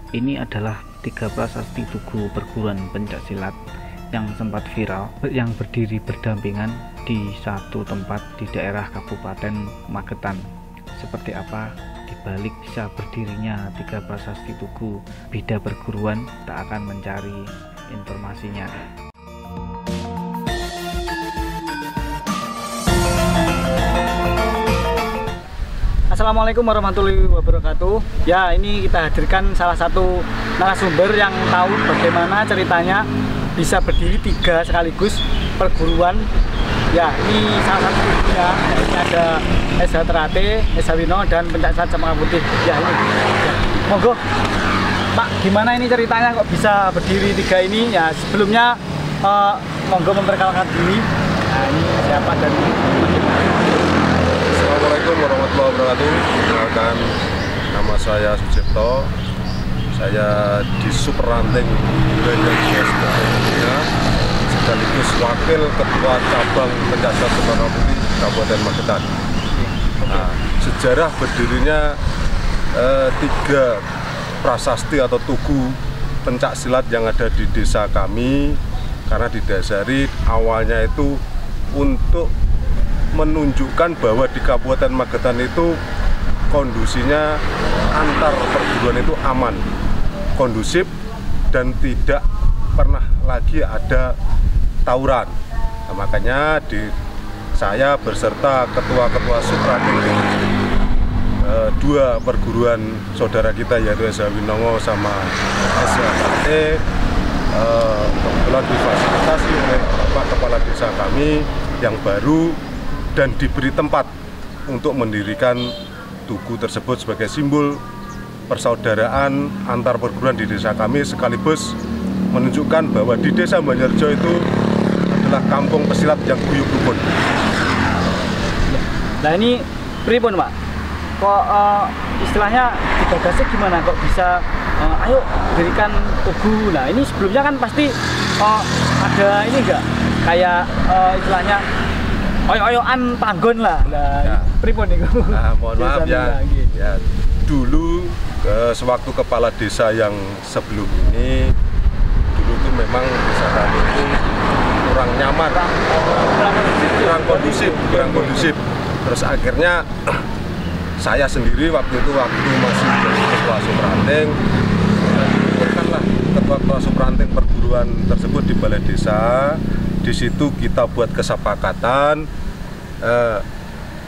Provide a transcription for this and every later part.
Ini adalah 3 prasasti tugu perguruan pencaksilat yang sempat viral, yang berdiri berdampingan di satu tempat di daerah Kabupaten Magetan. Seperti apa dibalik bisa berdirinya 3 prasasti tugu beda perguruan, tak akan mencari informasinya. Assalamualaikum warahmatullahi wabarakatuh. Ya, ini kita hadirkan salah satu narasumber yang tahu bagaimana ceritanya bisa berdiri 3 sekaligus perguruan. Ya, ini salah satu tugunya. Ini ada SH Terate, SH Wino, dan Pencaksilat Cempaka Putih. Ya, ini. Ya. Monggo, Pak, gimana ini ceritanya kok bisa berdiri 3 ini? Ya, sebelumnya monggo memperkenalkan diri. Nah, ini siapa dan Assalamualaikum warahmatullahi wabarakatuh. Perkenalkan, nama saya Sucipto. Saya di Superranting sekaligus wakil ketua cabang Pencaksilat Cempaka Putih Kabupaten Magetan. Nah, sejarah berdirinya 3 prasasti atau tugu pencaksilat yang ada di desa kami, karena didasari awalnya itu untuk menunjukkan bahwa di Kabupaten Magetan itu kondisinya antar perguruan itu aman, kondusif, dan tidak pernah lagi ada tawuran. Nah, makanya saya berserta ketua-ketua Supranting 2 perguruan saudara kita, yaitu SH Winongo sama SH Terate, kebetulan difasilitasi oleh Bapak Kepala Desa kami yang baru dan diberi tempat untuk mendirikan tugu tersebut sebagai simbol persaudaraan antar perguruan di desa kami, sekaligus menunjukkan bahwa di desa Banjarjo itu adalah kampung pesilat yang guyub rukun. Nah, ini pripun, Pak? Kok istilahnya digagasnya gimana kok bisa ayo dirikan tugu? Nah, ini sebelumnya kan pasti ada ini enggak kayak istilahnya oyo-oyoan panggon lah. Nah, ya. Pripun niku? Nah, mohon maaf ya. Ya, dulu sewaktu kepala desa yang sebelum ini, dulu itu memang desa kami itu kurang nyaman, kurang kondusif. Terus akhirnya saya sendiri waktu masih jadi ketua Supranting, dikumpulkanlah ketua Supranting perguruan tersebut di balai desa. Di situ kita buat kesepakatan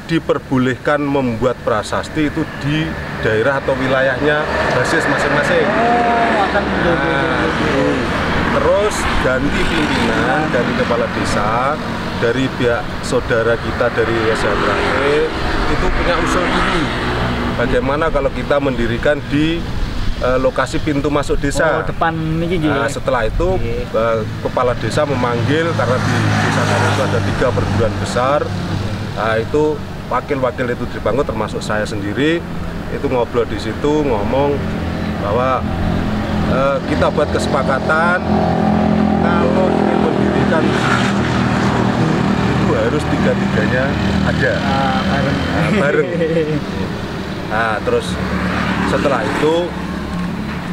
diperbolehkan membuat prasasti itu di daerah atau wilayahnya basis masing-masing. Terus ganti pimpinan dari kepala desa, dari pihak saudara kita dari SH Terate itu punya usul dulu bagaimana kalau kita mendirikan di lokasi pintu masuk desa. Depan ini. Nah, setelah itu kepala desa memanggil, karena di desa kami itu ada 3 perguruan besar. Nah, itu wakil-wakil itu dipanggil, termasuk saya sendiri. Itu ngobrol di situ, ngomong bahwa kita buat kesepakatan kalau ingin mendirikan itu harus 3-3-nya ada bareng. Nah, terus setelah itu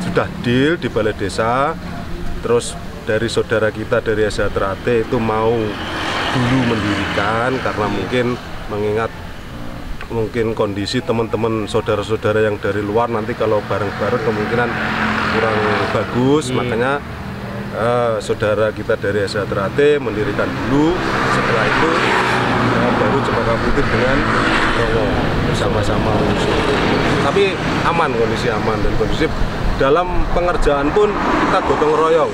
sudah deal di balai desa, terus dari saudara kita dari SH Terate itu mau dulu mendirikan, karena mengingat kondisi teman-teman saudara-saudara yang dari luar nanti kalau bareng-bareng kemungkinan kurang bagus. Makanya saudara kita dari SH Terate mendirikan dulu, setelah itu baru Cempaka Putih dengan Romo bersama-sama. Tapi aman, kondisi aman dan kondusif. Dalam pengerjaan pun kita gotong royong.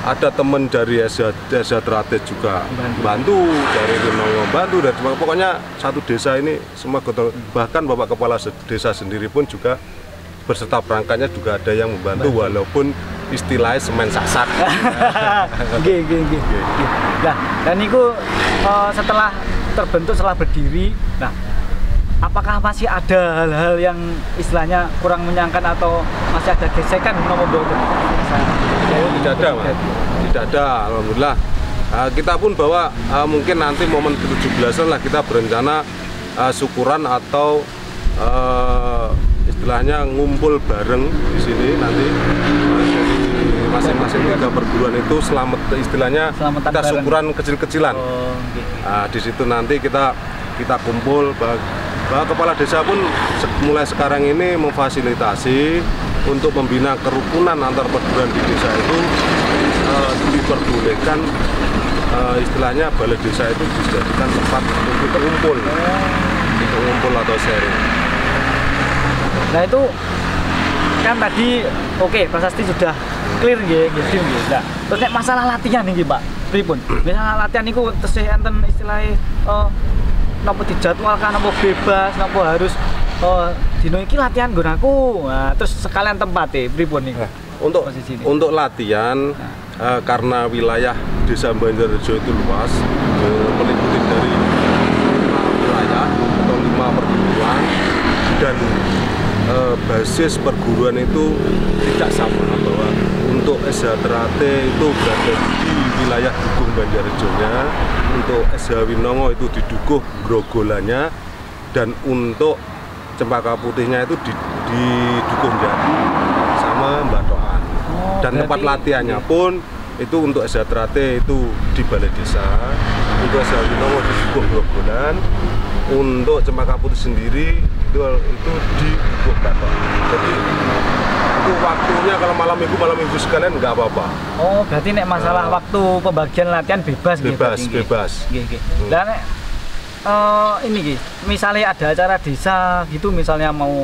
Ada teman dari SH Terate juga bantu, dari Winongo bantu, dan pokoknya satu desa ini semua gotong. Bahkan Bapak Kepala Desa sendiri pun juga berserta perangkatnya juga ada yang membantu, walaupun istilahnya semen sasak. Nah, dan itu setelah terbentuk, setelah berdiri, nah, apakah masih ada hal-hal yang istilahnya kurang menyenangkan atau masih ada gesekan? Tidak ada, Mas. Tidak ada, alhamdulillah. Kita pun bawa mungkin nanti momen ke-17-an lah kita berencana syukuran atau istilahnya ngumpul bareng di sini nanti dari masing-masing 3 perguruan itu istilahnya Selamatan kita bareng. syukuran kecil-kecilan. Oh, gitu. Nah, di situ nanti kita kumpul bahwa kepala desa pun mulai sekarang ini memfasilitasi untuk membina kerukunan antar perguruan di desa itu diperbolehkan istilahnya balai desa itu dijadikan tempat untuk ngumpul atau sharing. Nah itu kan tadi oke, Prasasti sudah clear nggih, Nah, terus nek masalah latihan nih Pak, pripun? Misalnya latihan niku tesih enten istilahnya napa dijadwalkan, napa bebas, napa harus dino iki latihan nggonku. Nah, terus sekalian tempatnya pripun niku? Untuk latihan karena wilayah Desa Banjarrejo itu luas, meliputi dari 5 wilayah atau 5 perguruan dan basis perguruan itu tidak sama, bahwa untuk SH-Trate itu berada di wilayah Dukuh Banjarrejo-nya, untuk SH Winongo itu di Dukuh Grogolannya, dan untuk Cempaka Putihnya itu di Dukuh Jati sama Batoan. Dan tempat latihannya pun itu untuk SH-Trate itu di Balai Desa, untuk SH Winongo di Dukuh Grogolan, untuk Cempaka Putih sendiri itu di Dukuh Batoan. Jadi itu waktunya kalau malam minggu sekalian nggak apa-apa. Oh, berarti nek masalah waktu pembagian latihan bebas gitu. Bebas. Dan nek ini Ki, misalnya ada acara desa gitu, misalnya mau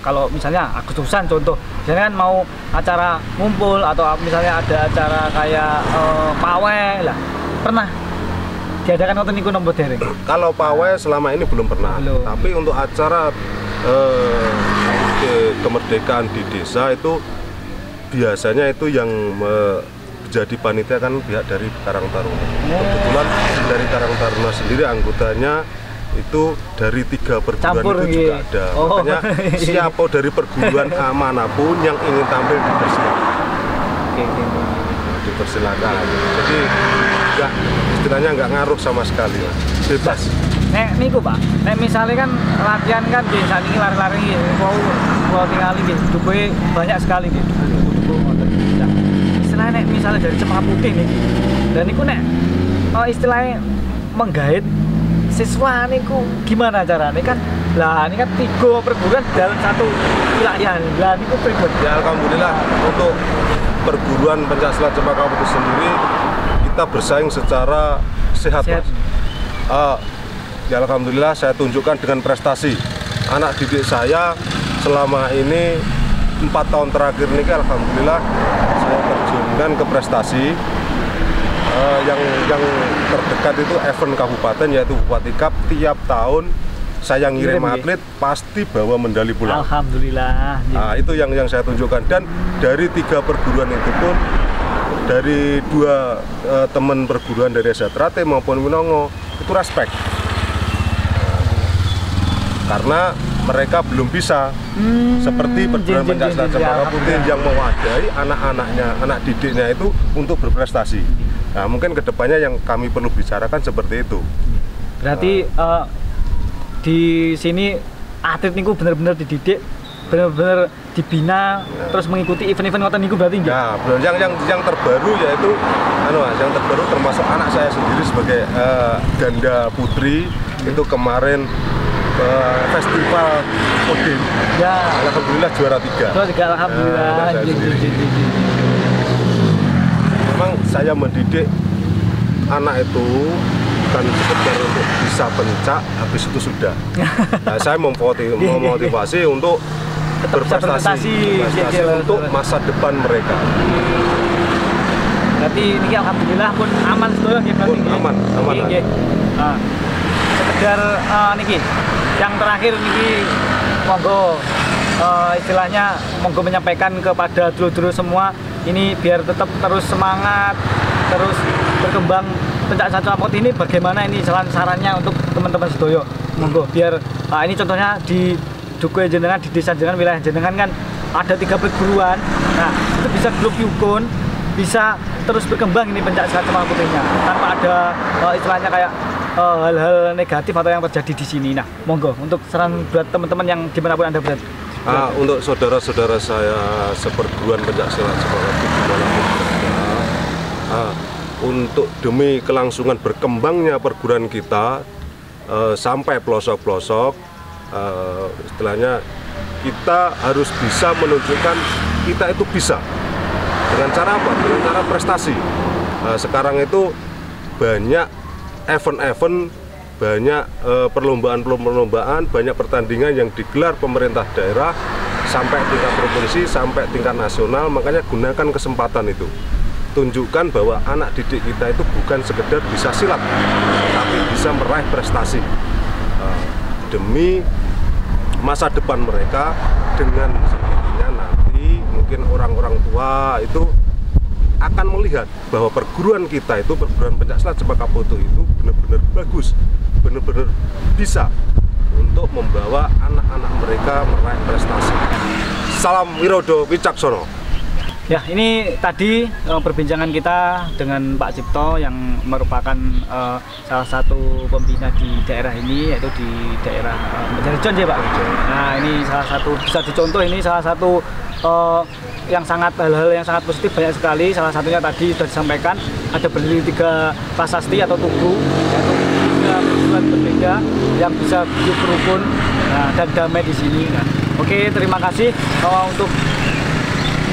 kalau misalnya Agustusan contoh, misalnya kan mau acara ngumpul atau misalnya ada acara kayak pawai lah, pernah diadakan ngoten niku nomor dereng? Kalau pawai selama ini belum pernah. Tapi untuk acara kemerdekaan di desa itu biasanya itu yang jadi panitia kan pihak dari Karang Taruna. Kebetulan dari Karang Taruna sendiri anggotanya itu dari 3 perguruan itu juga ada. Makanya siapa dari perguruan manapun yang ingin tampil dipersilakan. Dipersilakan. Jadi istilahnya nggak ngaruh sama sekali, bebas. Nek niku Pak, nek misalnya kan latihan kan di saat ini lari-lari kalau tinggal ini dukuhe banyak sekali nih, duku nah, istilahnya nek misalnya dari Cempaka Putih nih, dan niku nek istilahnya menggait siswa niku gimana caranya kan? Lah ini kan 3 perguruan dalam satu wilayah, lah niku pribadi. Ya alhamdulillah untuk perguruan pencaksilat Cempaka Putih sendiri kita bersaing secara sehat. Ya alhamdulillah saya tunjukkan dengan prestasi anak didik saya selama ini 4 tahun terakhir ini, alhamdulillah saya terjunkan ke prestasi yang terdekat itu event kabupaten yaitu Bupati Cup. Tiap tahun saya ngirim atlet pasti bawa medali pulang. Alhamdulillah. Nah, itu yang saya tunjukkan, dan dari 3 perguruan itu pun dari 2 teman perguruan dari SH-Trate maupun Winongo itu respect. Karena mereka belum bisa seperti perguruan pencaksilat Cempaka Putih yang mewadahi anak-anaknya, anak didiknya itu untuk berprestasi. Nah, mungkin kedepannya yang kami perlu bicarakan seperti itu. Berarti di sini atlet niku benar-benar dididik, benar-benar dibina, terus mengikuti event-event ngoten niku berarti enggak? Ya, yang terbaru yaitu yang terbaru termasuk anak saya sendiri sebagai ganda putri itu kemarin festival Odin. Ya. Alhamdulillah juara 3. Alhamdulillah. Memang saya mendidik anak itu bukan sekedar untuk bisa pencak, habis itu sudah. Nah, saya memotivasi untuk berprestasi untuk masa depan mereka. Berarti ini alhamdulillah pun aman sedaya nggih berarti. Aman. Nah, sekedar niki yang terakhir niki monggo istilahnya monggo menyampaikan kepada dulur-dulur semua ini biar tetap terus semangat, terus berkembang pencaksilat Cempaka Putih ini, bagaimana ini sarannya untuk teman-teman sedoyo monggo biar ini contohnya di Dukuh jenengan, di desa jenengan, wilayah jenengan kan ada 3 perguruan. Nah, itu bisa grup yukun, bisa terus berkembang ini pencaksilat Cempaka Putihnya tanpa ada istilahnya kayak hal-hal negatif atau yang terjadi di sini. Nah, monggo untuk saran buat teman-teman yang dimanapun Anda berada. Untuk saudara-saudara saya seperguruan pencaksilat sekolah dimanapun berada, untuk demi kelangsungan berkembangnya perguruan kita sampai pelosok-pelosok, istilahnya kita harus bisa menunjukkan kita itu bisa. Dengan cara apa? Dengan cara prestasi. Sekarang itu banyak event-event, banyak perlombaan-perlombaan, banyak pertandingan yang digelar pemerintah daerah sampai tingkat provinsi, sampai tingkat nasional. Makanya gunakan kesempatan itu. Tunjukkan bahwa anak didik kita itu bukan sekedar bisa silat, tapi bisa meraih prestasi demi masa depan mereka. Dengan sendirinya nanti mungkin orang-orang tua itu akan melihat bahwa perguruan kita itu, perguruan pencaksilat Cempaka Putih itu benar-benar bagus, benar-benar bisa untuk membawa anak-anak mereka meraih prestasi. Salam Wirodo Wicaksono. Ya, ini tadi perbincangan kita dengan Pak Cipto yang merupakan salah satu pembina di daerah ini, yaitu di daerah Menjarijon ya Pak. Nah, ini salah satu, bisa dicontoh, ini salah satu yang sangat, hal-hal yang sangat positif banyak sekali. Salah satunya tadi sudah disampaikan, ada berdiri 3 prasasti atau tugu, yaitu 3 perguruan berbeda yang bisa hidup rukun dan damai di sini. Nah, oke, terima kasih untuk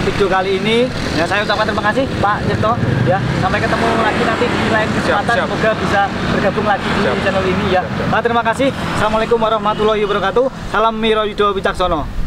video kali ini. Ya, saya ucapkan terima kasih Pak Cipto. Ya, sampai ketemu lagi nanti di lain kesempatan. Semoga bisa bergabung lagi di channel ini ya. Terima kasih. Assalamualaikum warahmatullahi wabarakatuh. Salam Wirodo Wicaksono.